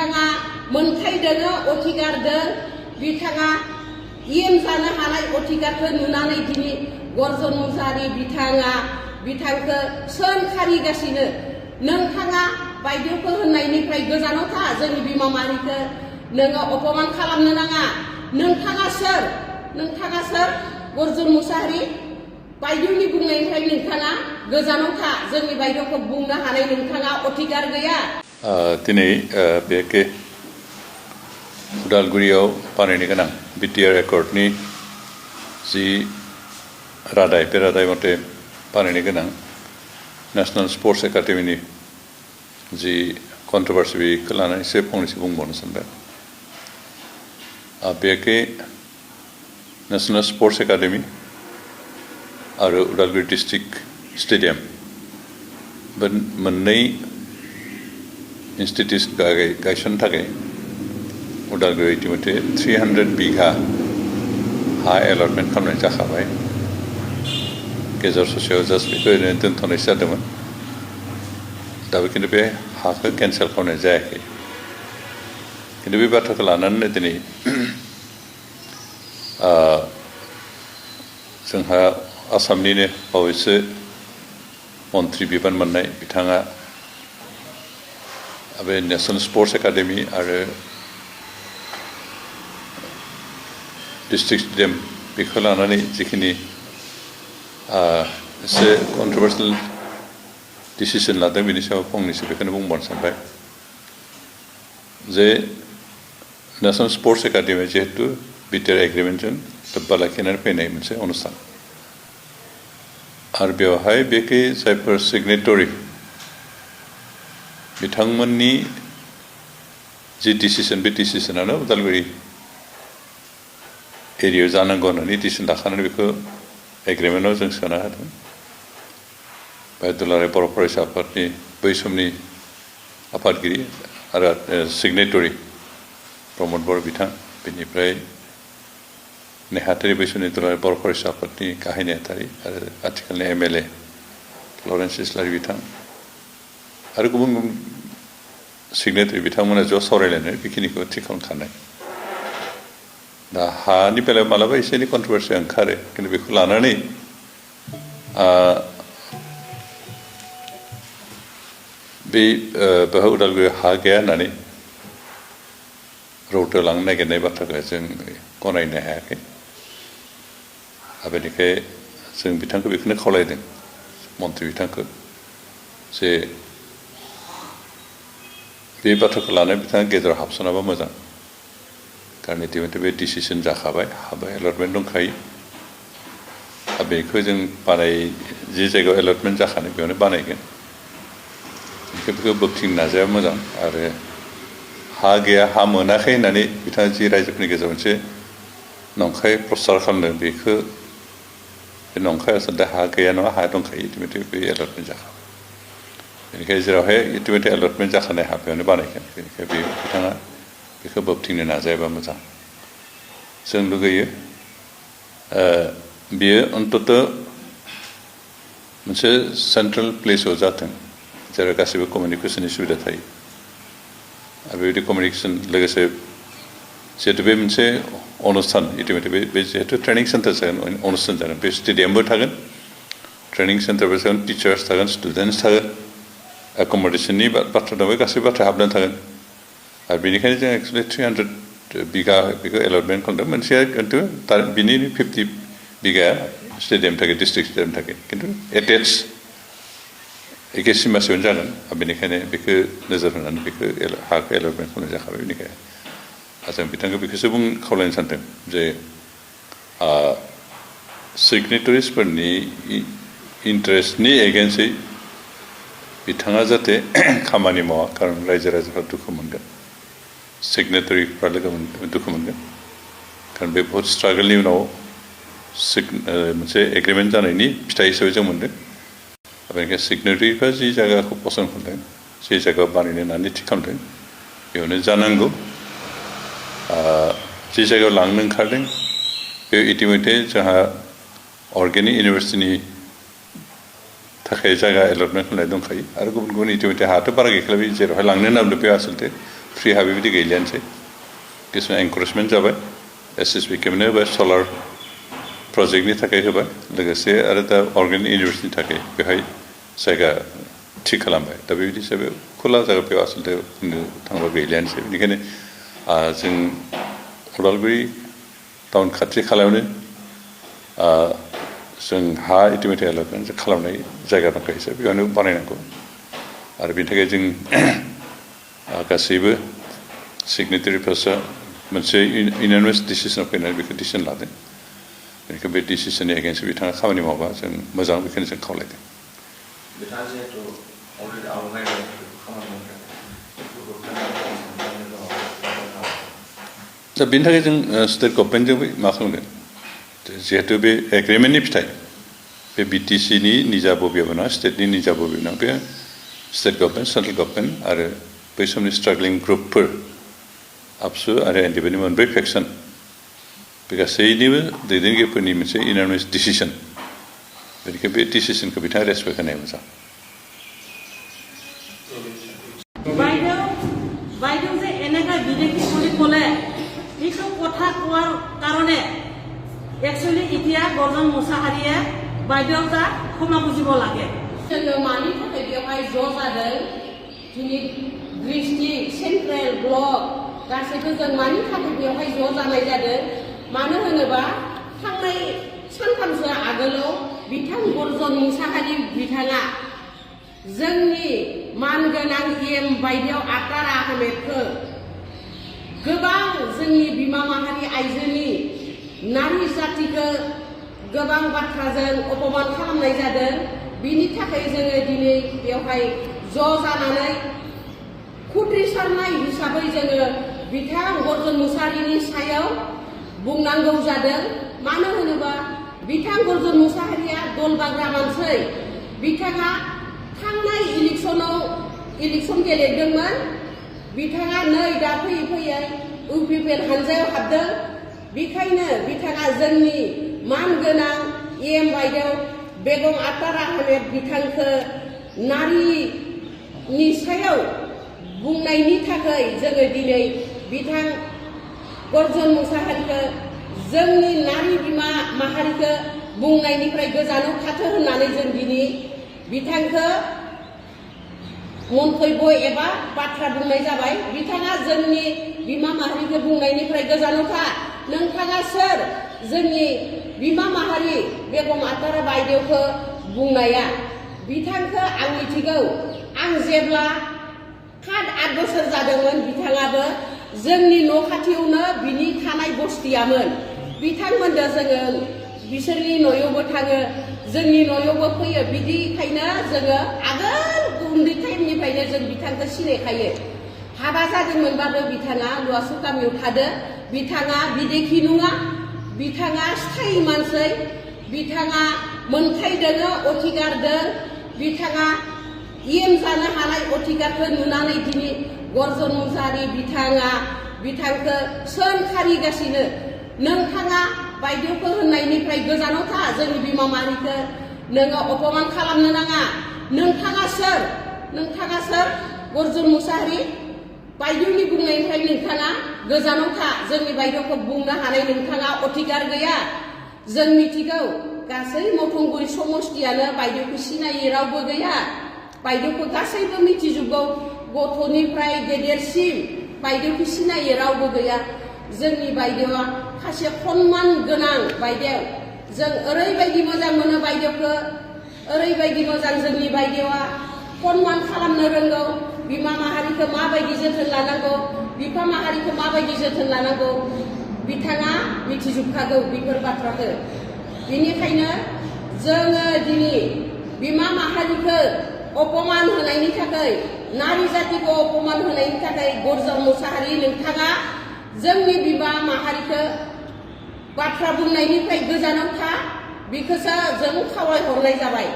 बिथाङा मोनथाय दोङो अधिकार दों बिथाङा इयुन जानो हानाय अधिकारखौ नुनानै दिनै गर्जन मुसाहारि बिथांखौ सोंखारिगासिनो नोंथाङा बायदेवखौ होननायनिफ्राय गोजानाव था जोंनि बिमा माहारिखौ नोङो अपमान खालामनो नाङा नोंथाङा सोर गर्जन मुसाहारि बायदेवनि बुंनायनिफ्राय नोंथाङा गोजानाव था जोंनि बायदेवखौ बुंनो हानाय नोंथाङा अधिकार गैया दिनै बेखे उदालगुरियाव बानायनो गोनां बिटिआर एकर्डनि जि रादाय बे रादाय मथे बानायनो गोनां नेशनेल स्पर्ट्स एकाडेमिनि जि कन्ट्रोभार्सि बेखौ लानानै एसे फंनैसो बुंबावनो सानबाय बेखे नेशनेल स्पर्ट्स एकाडेमि आरो उदालगुरि डिस्ट्रिक्ट स्टेडियाम बे मोननै इन्स्टिट्युट गायसननो थाखाय उदालगुरि इतिमধ্যে 300 बिघा हा एलटमेन्ट खालामनाय जाखाबाय गेजेर ससेयाव जास्ट बेखौ ओरैनो दोनथ'नायसो जादोंमोन दाबो खिन्थु बे हाखौ केन्सेल खालामनाय जायाखै खिन्थु बे बाथ्राखौ लानानै दिनै जोंहा आसामनिनो बावैसो मन्त्रि बिबान मोननाय बिथाङा बे नेशनेल स्पर्ट्स एकाडेमि आरो डिस्ट्रिक्ट स्टेडियाम बेखौ लानानै जिखिनि एसे कन्ट्रोभार्सियेल डिसिसन लादों बेनि सायाव फंनैसो बेखौनो बुंबावनो सानबाय जे नेशनेल स्पर्ट्स एकाडेमिया जिहेतु बिटिआर एग्रिमेन्टजों लोब्बा लाखिनानै फैनाय मोनसे अनुस्थान आरो बेवहाय बेखि जायफोर सिगनेटरि बिथांमोननि जि डिसिसन बे डिसिसनानो उदालगुरि एरियायाव जानांगौ होननानै डिसिसन लाखानानै बेखौ एग्रिमेन्टआव जों सोना होदों बे दुलाराय बर' फरायसा आफादनि बै समनि आफादगिरि आरो सिगनेटरि प्रमद बर' बिथां बेनिफ्राय नेहाथारि बै समनि दुलाराय बर' फरायसा आफादनि गाहाय नेहाथारि आरो आथिखालनि एमएलए लरेन्स इस्लारि बिथां आरो गुबुन गुबुन सिगनेटरि बिथांमोना ज' सावरायलायनानै बेखिनिखौ थि खालामखानाय दा हानि बेलायाव मालाबा एसे एनै कन्ट्रोभार्सि ओंखारो खिन्थु बेखौ लानानै बेवहाय उदालगुरियाव हा गैया होननानै रौथो लांनो नागिरनाय बाथ्राखौ जों गनायनो हायाखै बेनिखाय जों बिथांखौ बेखौनो खावलायदों मन्त्रि बिथांखौ जे बे बाथ्राखौ लानानै बिथाङा गेजेराव हाबसनाबा मोजां कारण इतिमध्ये बे डिसिसन जाखाबाय हाबा एलटमेन्ट दंखायो बेखौ जों जि जायगायाव एलटमेन्ट जाखानाय बेयावनो बानायगोन बेखौ बोखथिंनो नाजाया मोजां आरो हा गैया हा मोनाखै होननानै बिथाङा जि रायजोफोरनि गेजेराव मोनसे नंखाय प्रचार खालामदों बेखौ बे नंखाय आसलथे हा गैया नङा हा दंखायो इतिमध्ये बे एलटमेन्ट जाखाबाय बेनिखायनो जेरावहाय इतिमध्ये एलटमेन्ट जाखानाय हा बेयावनो बानायगोन बेनिखायनो बे बिथाङा बेखौ बोखथिंनो नाजायाबा मोजां जों लुगैयो बेयो अन्तत मोनसे सेन्ट्रेल प्लेसाव जाथों जेराव गासैबो कमिउनिकेसननि सुबिदा थायो आरो बेबायदि कमिउनिकेसन लोगोसे जिहेतु बे मोनसे अनुस्थान इतिमध्ये बे जिहेतु ट्रेनिं सेन्टार जागोन अनुस्थान जागोन बे स्टेडियामबो थागोन ट्रेनिं सेन्टारबो थागोन टिचार्स थागोन स्टुडेन्टस थागोन एकमडेसननि बाथ्रा दं बे गासैबो बाथ्रा हाबनानै थागोन आरो बेनिखायनो जों एक्सुवेलि 300 बिघा बेखौ एलटमेन्ट खालामदों मोनसेया खिन्थु बिनि 50 बिघा स्टेडियाम थागोन डिस्ट्रिक्ट स्टेडियाम थागोन खिन्थु एटेच एखे सिमासेयावनो जागोन बेनिखायनो बेखौ नोजोर होनानै बेखौ हाखौ एलटमेन्ट खालामनाय जाखाबाय बेनिखायनो जों बिथांखौ बेखौसो खावलायनो सानदों जे सिगनेटारिसफोरनि इन्टारेस्टनि एगेन्स्टै बिथाङा जाहाथे खामानि मावा खारन रायजो राजाफ्रा दुखु मोनगोन सिगनेटारिफ्रा दुखु मोनगोन खारन बे बहुत स्ट्रागलनि उनाव मोनसे एग्रिमेन्ट जानायनि फिथाइ हिसाबै जों मोनदों बेनिखायनो सिगनेटारिफ्रा जि जायगाखौ पसन्द खालामदों जि जायगायाव बानायनो होननानै थि खालामदों बेयावनो जानांगौ जि जायगायाव लांनो ओंखारदों बे इतिमध्ये जोंहा अर्गेनिक इउनिभार्सिटिनि थाखाय जायगा एलटमेन्ट होनाय दंखायो आरो गुबुन गुबुन इतिमध्ये हाथ' बारा गैखाला बे जेरावहाय लांनो नांदों बे आसलथे फ्रिहा बेबायदि गैलियानोसै किसुमान एनकारेजमेन्ट जाबाय SSB केबिनेट होबाय सलार प्रजेक्टनि थाखाय होबाय लोगोसे आरो दा अर्गेनिक इउनिभार्सिटिनि थाखाय बेहाय जायगा थि खालामबाय दा बेबायदि हिसाबै खुला जायगा बेयाव आसलथे बुंनो थाङोबा गैलियानोसै बेनिखायनो जों उदालगुरि टाउन खाथि खालायावनो जों हा इटिमेटि एलटमेन्ट खालामनाय जायगा दंखायो हिसाबै बेयावनो बानायनांगौ आरो बेनि थाखाय जों गासैबो सिगनेटारिफोरा मोनसे इउनानिमास डिसिसनाव फैनानै बेखौ डिसिसन लादों बेनिखायनो बे डिसिसननि एगेन्स्ट बिथाङा खामानि मावबा जों मोजां बेखौनो जों खावलायदों बिथाङा जिहेतु अलरेडि आवगायबाय खामानि दा बेनि थाखाय जों स्टेट गभर्नमेन्टजोंबो मा खालामदों जिहेतु बे एग्रिमेन्टनि फिथाइ बे BTCनि निजा बबेयाव नङा स्टेटनि निजा बबेयाव नङा बे स्टेट गभर्नमेन्ट सेन्ट्रेल गभर्नमेन्ट आरो बै समनि स्ट्रागलिं ग्रुपफोर आबसु आरो NDP-नि मोनब्रै फेक्सन बे गासैनिबो दैदेनगिरिफोरनि मोनसे इउनानिमास डिसिसन बेनिखायनो बे डिसिसनखौ बिथाङा रेसपेक्ट होनाया मोजां বাইদেউ যে এনেকৈ বিদেশী বুলি ক'লে সেইটো কথা কোৱাৰ কাৰণে একচুৱেলি এতিয়া গৰ্জন মোছাহাৰীয়ে বাইদেউক তাক ক্ষমা বুজিব লাগে जोङो मानि थाखाय बेवहाय ज' जादों दिनै डिस्ट्रिक्ट सेन्ट्रेल ब्लक गासैबो जों मानि थाखाय बेवहाय ज' जानाय जादों मानो होनोबा थांनाय सानथामसो आगोलाव बिथां गरजन मोसाहारी बिथाङा जोंनि मानगोनां बायदेव आतार आहमेदखौ गोबां जोंनि बिमा माहारि आइजोनि नारी जातिखौ गोबां बाथ्राजों अपमान खालामनाय जादों बिनि थाखाय जोङो दिनै बेवहाय ज' जानानै खुद्रिसारनाय हिसाबै जोङो बिथां गरजन मोसाहारीनि सायाव बुंनांगौ जादों मानो होनोबा बिथां गरजन मोसाहारीया दलबाग्रा मानसि बिथाङा थांनाय इलेक्सन गेलेदोंमोन बिथाङा नै दा फैयै फैयै UPPN हानजायाव हाबदों बेखायनो बिथाङा जोंनि मानगोनां बायदेव बेगम आतार आहमेद बिथांखौ नारीनि सायाव बुंनायनि थाखाय जोङो दिनै बिथां गरजन मोसाहारीखौ जोंनि नारी बिमा माहारिखौ बुंनायनिफ्राय गोजानाव थाथों होननानै जों दिनै बिथांखौ मन्तब्य एबा बाथ्रा बुंनाय जाबाय बिथाङा जोंनि बिमा माहारिखौ बुंनायनिफ्राय गोजानाव था नोंथाङा सोर जोंनि बिमा माहारि बेगम आतार बायदेवखौ बुंनाया बिथांखौ आं मिथिगौ आं जेब्ला 7-8 बोसोर जादोंमोन बिथाङाबो जोंनि न' खाथियावनो बिनि थानाय बस्तियामोन बिथांमोनजों जोङो बिसोरनि न'यावबो थाङो जोंनि न'यावबो फैयो बिदिखायनो जोङो आगोल उन्दै टाइमनिफ्रायनो जों बिथांखौ सिनायखायो हाबा जादोंमोनबाबो बिथाङा लुवासु गामियाव थादो बिथाङा बिदेखि नङा बिथाङा स्थायी मानसि बिथाङा मोनथाय दोङो अधिकार दों बिथाङा जानो हानाय अधिकारखौ नुनानै दिनै गरजन मोसाहारी बिथांखौ सोंखारिगासिनो नोंथाङा बायदेवखौ होननायनिफ्राय गोजानाव था जोंनि बिमा माहारिखौ नोङो अपमान खालामनो नाङा नोंथाङा सोर गरजन मोसाहारी बायदेवनि बुंनायनिफ्राय नोंथाङा गोजानाव था जोंनि बायदेवखौ बुंनो हानाय नोंथाङा अधिकार गैया जों मिथिगौ गासै मथंगुरि समस्तियानो बायदेवखौ सिनायै रावबो गैया बायदेवखौ गासैबो मिथिजोबगौ गथ'निफ्राय गेदेरसिम बायदेवखौ सिनायै रावबो गैया जोंनि बायदेवा सासे सन्मान गोनां बायदेव जों ओरैबायदि मोजां मोनो बायदेवखौ ओरैबायदि मोजां जोंनि बायदेवा सन्मान खालामनो रोंगौ बिमा माहारिखौ माबायदि जोथोन लानांगौ बिफा माहारिखौ माबायदि जोथोन लानांगौ बिथाङा मिथिजोबखागौ बेफोर बाथ्राखौ बेनिखायनो जोङो दिनै बिमा माहारिखौ अपमान होनायनि थाखाय नारी जातिखौ अपमान होनायनि थाखाय गरजन मोसाहारी नोंथाङा जोंनि बिमा माहारिखौ बाथ्रा बुंनायनिफ्राय गोजानाव था बेखौसो जों खावलायहरनाय जाबाय